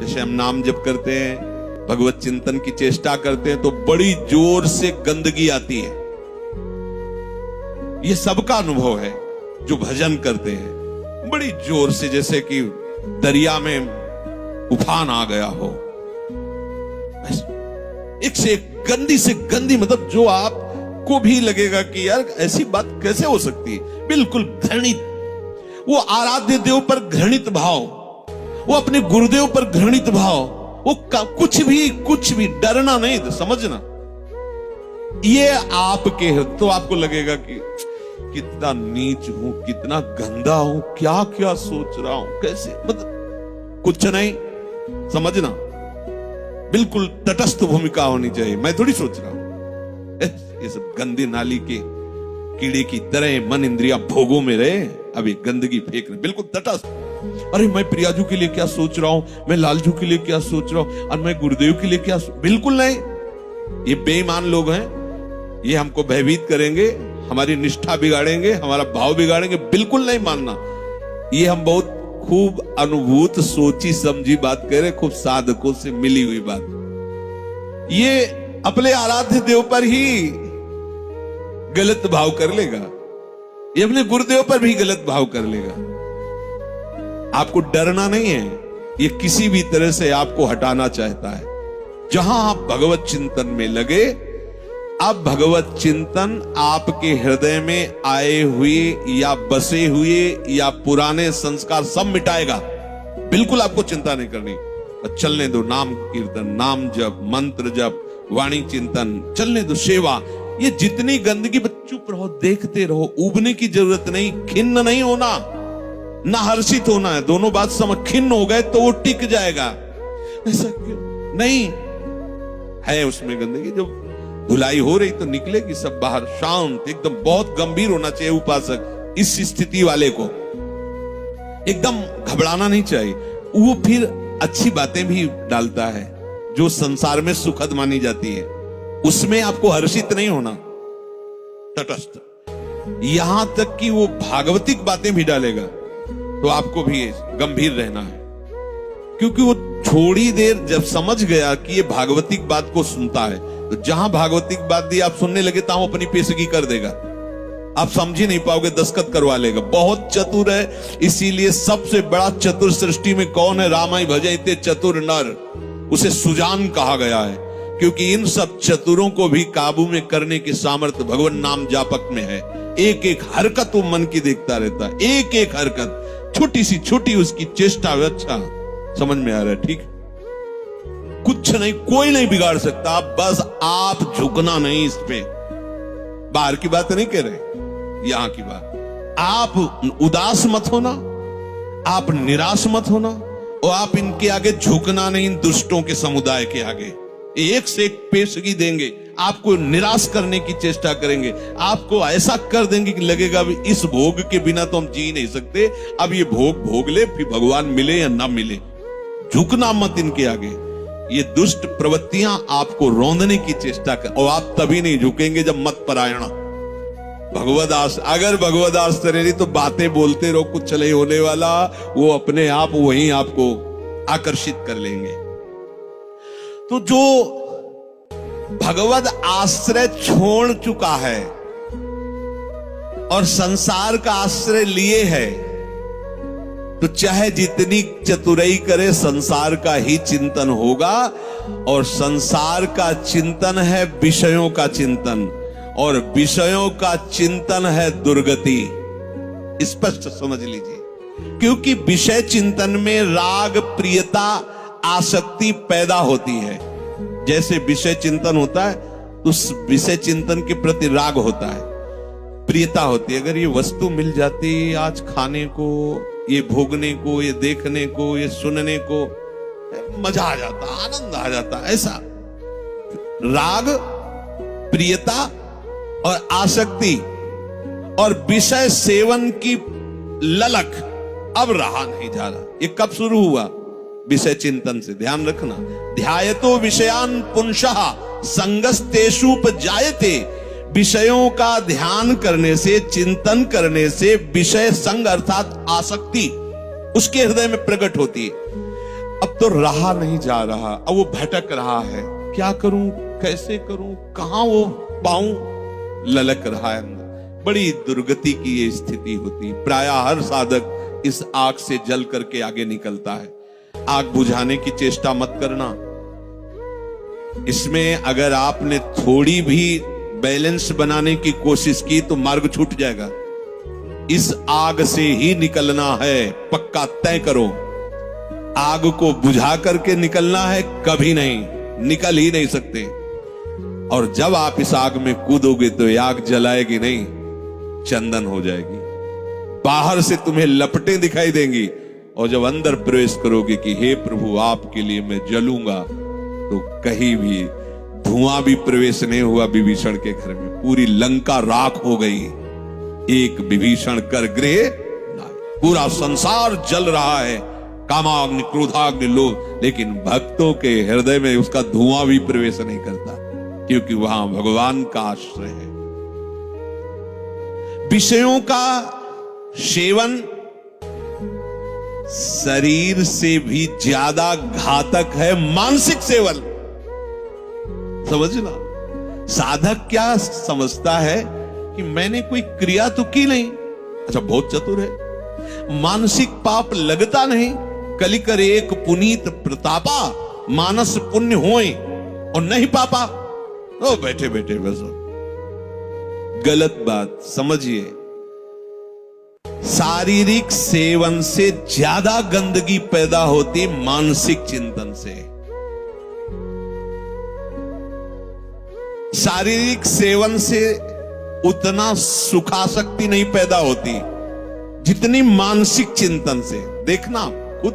जैसे हम नाम जप करते हैं, भगवत चिंतन की चेष्टा करते हैं, तो बड़ी जोर से गंदगी आती है। ये सबका अनुभव है जो भजन करते हैं, बड़ी जोर से, जैसे कि दरिया में उफान आ गया हो। एक से एक गंदी से गंदी, मतलब जो आपको भी लगेगा कि यार ऐसी बात कैसे हो सकती है। बिल्कुल घृणित, वो आराध्य देव पर घृणित भाव, वो अपने गुरुदेव पर घृणित भाव, वो कुछ भी डरना नहीं, समझना। ये आपके, तो आपको लगेगा कि कितना नीच हूं, कितना गंदा हूं, क्या क्या सोच रहा हूं, कैसे, मतलब कुछ नहीं, समझना। बिल्कुल तटस्थ भूमिका होनी चाहिए। मैं थोड़ी सोच रहा हूं ये सब गंदी नाली के कीड़े की तरह मन इंद्रिया भोगों में रहे, अब ये गंदगी फेंक रहे, बिल्कुल तटस्थ। अरे मैं प्रियाजू के लिए क्या सोच रहा हूं, मैं लालजू के लिए क्या सोच रहा हूं, और मैं गुरुदेव के लिए क्या बिल्कुल नहीं। ये बेईमान लोग हैं, ये हमको भयभीत करेंगे, हमारी निष्ठा बिगाड़ेंगे, हमारा भाव बिगाड़ेंगे, बिल्कुल नहीं मानना। ये हम बहुत खूब अनुभूत सोची समझी बात कह रहे, खूब साधकों से मिली हुई बात। ये अपने आराध्य देव पर ही गलत भाव कर लेगा, ये अपने गुरुदेव पर भी गलत भाव कर लेगा। आपको डरना नहीं है, ये किसी भी तरह से आपको हटाना चाहता है। जहां आप भगवत चिंतन में लगे, अब भगवत चिंतन आपके हृदय में आए हुए या बसे हुए या पुराने संस्कार सब मिटाएगा। बिल्कुल आपको चिंता नहीं करनी, चलने दो नाम कीर्तन, नाम जप, मंत्र जप, वाणी चिंतन, चलने दो सेवा। ये जितनी गंदगी, चुप रहो, देखते रहो, उबने की जरूरत नहीं, खिन्न नहीं होना, ना हर्षित होना है। दोनों बात समझ, खिन्न हो गए तो वो टिक जाएगा, ऐसा क्यों नहीं है। उसमें गंदगी जब धुलाई हो रही तो निकलेगी सब बाहर, शांत एकदम। बहुत गंभीर होना चाहिए उपासक, इस स्थिति वाले को एकदम घबराना नहीं चाहिए। वो फिर अच्छी बातें भी डालता है जो संसार में सुखद मानी जाती है, उसमें आपको हर्षित नहीं होना, तटस्थ। यहां तक कि वो भागवतिक बातें भी डालेगा तो आपको भी गंभीर रहना है, क्योंकि वो थोड़ी देर जब समझ गया कि ये भागवतिक बात को सुनता है, तो जहां भागवतिक बात दी आप सुनने लगे, तो अपनी पेशगी कर देगा, आप समझ ही नहीं पाओगे, दस्तखत करवा लेगा। बहुत चतुर है, इसीलिए सबसे बड़ा चतुर सृष्टि में कौन है? रामाई भजते चतुर नर, उसे सुजान कहा गया है, क्योंकि इन सब चतुरों को भी काबू में करने की सामर्थ्य भगवान नाम जापक में है। एक एक हरकत वो मन की देखता रहता है, एक एक हरकत, छोटी सी छोटी उसकी चेष्टा। अच्छा समझ में आ रहा है, ठीक, कुछ नहीं, कोई नहीं बिगाड़ सकता, बस आप झुकना नहीं इस पे। बाहर की बात नहीं कह रहे, यहां की बात। आप उदास मत होना, आप निराश मत होना, और आप इनके आगे झुकना नहीं, इन दुष्टों के समुदाय के आगे। एक से एक पेशगी देंगे, आपको निराश करने की चेष्टा करेंगे, आपको ऐसा कर देंगे कि लगेगा भी इस भोग के बिना तो हम जी नहीं सकते, अब ये भोग भोग ले, फिर भगवान मिले या ना मिले। झुकना मत इनके आगे। ये दुष्ट प्रवृत्तियां आपको रौंदने की चेष्टा कर, और आप तभी नहीं झुकेंगे जब मत परायण भगवदास। अगर भगवदास रही तो बातें बोलते रहो, कुछ नहीं होने वाला, वो अपने आप वहीं आपको आकर्षित कर लेंगे। तो जो भगवद आश्रय छोड़ चुका है और संसार का आश्रय लिए है, तो चाहे जितनी चतुराई करे, संसार का ही चिंतन होगा। और संसार का चिंतन है विषयों का चिंतन, और विषयों का चिंतन है दुर्गति। स्पष्ट समझ लीजिए, क्योंकि विषय चिंतन में राग, प्रियता, आसक्ति पैदा होती है। जैसे विषय चिंतन होता है, उस विषय चिंतन के प्रति राग होता है, प्रियता होती है। अगर ये वस्तु मिल जाती आज खाने को, ये भोगने को, ये देखने को, ये सुनने को, मजा आ जाता, आनंद आ जाता, ऐसा राग, प्रियता और आसक्ति और विषय सेवन की ललक अब रहा नहीं जा रहा। ये कब शुरू हुआ? विषय चिंतन से। ध्यान रखना, ध्यायतो विषयान पुंसः संगस्तेषुपजायते। विषयों का ध्यान करने से, चिंतन करने से विषय संग अर्थात आसक्ति उसके हृदय में प्रकट होती है। अब तो रहा नहीं जा रहा, अब वो भटक रहा है, क्या करूं, कैसे करूं, कहां वो पाऊं, ललक रहा है अंदर। बड़ी दुर्गति की ये स्थिति होती। प्राय हर साधक इस आग से जल करके आगे निकलता है। आग बुझाने की चेष्टा मत करना। इसमें अगर आपने थोड़ी भी बैलेंस बनाने की कोशिश की तो मार्ग छूट जाएगा। इस आग से ही निकलना है, पक्का तय करो। आग को बुझा करके निकलना है, कभी नहीं, निकल ही नहीं सकते। और जब आप इस आग में कूदोगे तो ये आग जलाएगी नहीं, चंदन हो जाएगी। बाहर से तुम्हें लपटें दिखाई देंगी, और जब अंदर प्रवेश करोगे कि हे प्रभु आपके लिए मैं जलूंगा, तो कहीं भी धुआं भी प्रवेश नहीं हुआ विभीषण के घर में। पूरी लंका राख हो गई, एक विभीषण कर गृह नाय। पूरा संसार जल रहा है, कामाग्नि क्रोधाग्नि लोभ, लेकिन भक्तों के हृदय में उसका धुआं भी प्रवेश नहीं करता, क्योंकि वहां भगवान का आश्रय है। विषयों का सेवन शरीर से भी ज्यादा घातक है मानसिक सेवन। समझना, साधक क्या समझता है कि मैंने कोई क्रिया तो की नहीं, अच्छा बहुत चतुर है, मानसिक पाप लगता नहीं, कलि कर एक पुनीत प्रतापा, मानस पुण्य होए और नहीं पापा। ओ बैठे बैठे बस, गलत बात समझिए। शारीरिक सेवन से ज्यादा गंदगी पैदा होती मानसिक चिंतन से। शारीरिक सेवन से उतना सुखासक्ति नहीं पैदा होती जितनी मानसिक चिंतन से। देखना खुद,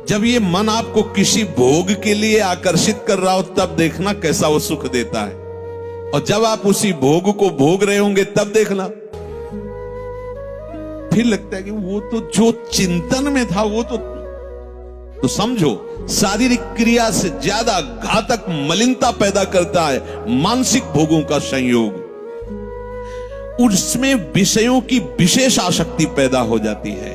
जब ये मन आपको किसी भोग के लिए आकर्षित कर रहा हो तब देखना कैसा वो सुख देता है, और जब आप उसी भोग को भोग रहे होंगे तब देखना फिर लगता है कि वो तो जो चिंतन में था वो तो समझो शारीरिक क्रिया से ज्यादा घातक मलिनता पैदा करता है मानसिक भोगों का संयोग। उसमें विषयों की विशेष आसक्ति पैदा हो जाती है।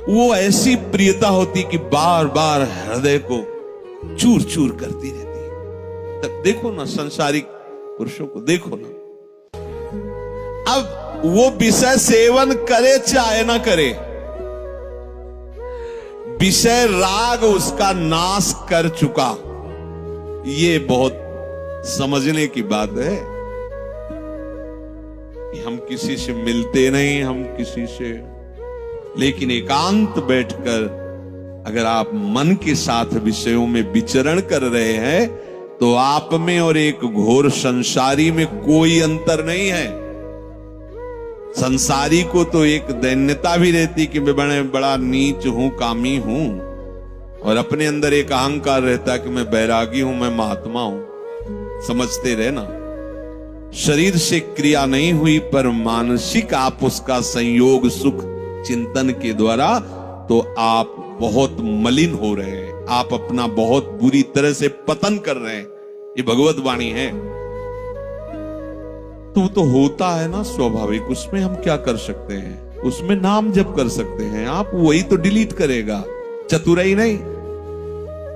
वो ऐसी प्रियता होती कि बार बार हृदय को चूर चूर करती रहती है। तब देखो ना संसारिक पुरुषों को, देखो ना, अब वो विषय सेवन करे चाहे ना करे, विषय राग उसका नाश कर चुका। ये बहुत समझने की बात है कि हम किसी से मिलते नहीं, हम किसी से, लेकिन एकांत बैठकर अगर आप मन के साथ विषयों में विचरण कर रहे हैं तो आप में और एक घोर संसारी में कोई अंतर नहीं है। संसारी को तो एक दैन्यता भी रहती कि मैं बड़ा नीच हूं, कामी हूं, और अपने अंदर एक अहंकार रहता कि मैं बैरागी हूं, मैं महात्मा हूं। समझते रहे ना, शरीर से क्रिया नहीं हुई पर मानसिक आप उसका संयोग सुख चिंतन के द्वारा, तो आप बहुत मलिन हो रहे हैं, आप अपना बहुत बुरी तरह से पतन कर रहे हैं। ये भगवत वाणी है। तो होता है ना स्वाभाविक, उसमें हम क्या कर सकते हैं, उसमें नाम जप कर सकते हैं, आप वही तो डिलीट करेगा, चतुराई नहीं।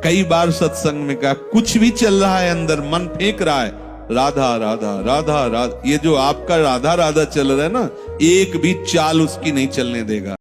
कई बार सत्संग में कहा, कुछ भी चल रहा है अंदर, मन फेंक रहा है राधा राधा राधा राधा, ये जो आपका राधा राधा चल रहा है ना, एक भी चाल उसकी नहीं चलने देगा।